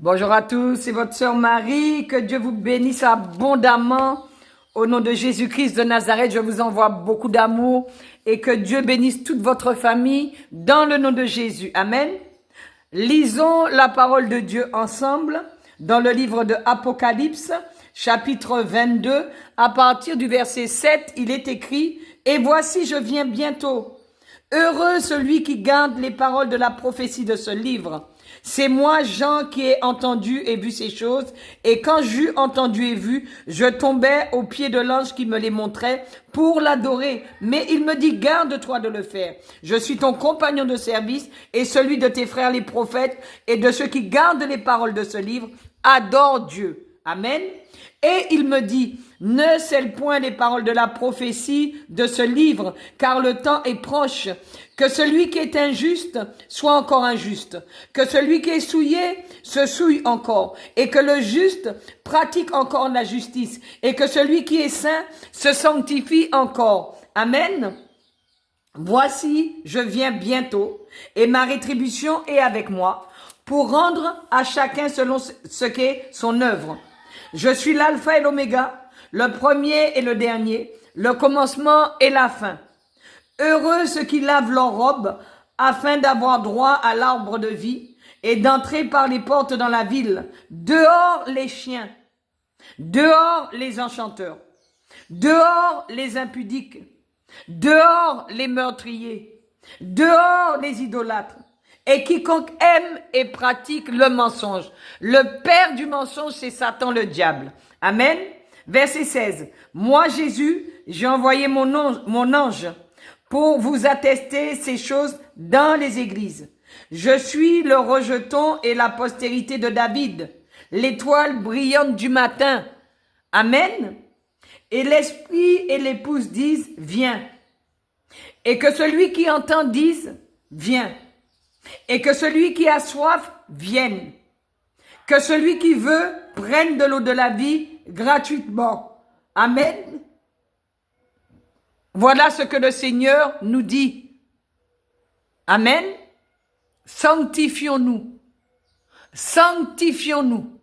Bonjour à tous, c'est votre sœur Marie. Que Dieu vous bénisse abondamment. Au nom de Jésus-Christ de Nazareth, je vous envoie beaucoup d'amour et que Dieu bénisse toute votre famille dans le nom de Jésus. Amen. Lisons la parole de Dieu ensemble dans le livre de Apocalypse, chapitre 22. À partir du verset 7, il est écrit « Et voici, je viens bientôt. Heureux celui qui garde les paroles de la prophétie de ce livre. » C'est moi, Jean, qui ai entendu et vu ces choses, et quand j'eus entendu et vu, je tombais aux pieds de l'ange qui me les montrait pour l'adorer. Mais il me dit, garde-toi de le faire. Je suis ton compagnon de service et celui de tes frères les prophètes et de ceux qui gardent les paroles de ce livre. Adore Dieu. Amen. Et il me dit, ne scelle point les paroles de la prophétie de ce livre, car le temps est proche. Que celui qui est injuste soit encore injuste, que celui qui est souillé se souille encore, et que le juste pratique encore la justice, et que celui qui est saint se sanctifie encore. Amen. Voici, je viens bientôt, et ma rétribution est avec moi, pour rendre à chacun selon ce qu'est son œuvre. Je suis l'alpha et l'oméga, le premier et le dernier, le commencement et la fin. Heureux ceux qui lavent leurs robes afin d'avoir droit à l'arbre de vie et d'entrer par les portes dans la ville. Dehors les chiens, dehors les enchanteurs, dehors les impudiques, dehors les meurtriers, dehors les idolâtres. Et quiconque aime et pratique le mensonge. Le père du mensonge, c'est Satan le diable. Amen. Verset 16. Moi, Jésus, j'ai envoyé mon ange pour vous attester ces choses dans les églises. Je suis le rejeton et la postérité de David, l'étoile brillante du matin. Amen. Et l'esprit et l'épouse disent, viens. Et que celui qui entend dise, viens. Et que celui qui a soif vienne. Que celui qui veut prenne de l'eau de la vie gratuitement. Amen. Voilà ce que le Seigneur nous dit. Amen. Sanctifions-nous. Sanctifions-nous.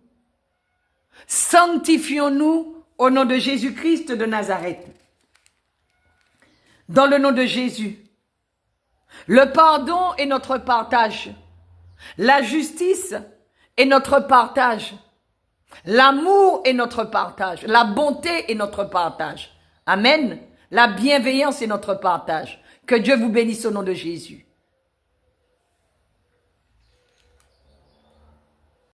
Sanctifions-nous au nom de Jésus-Christ de Nazareth. Dans le nom de Jésus. Le pardon est notre partage. La justice est notre partage. L'amour est notre partage. La bonté est notre partage. Amen. La bienveillance est notre partage. Que Dieu vous bénisse au nom de Jésus.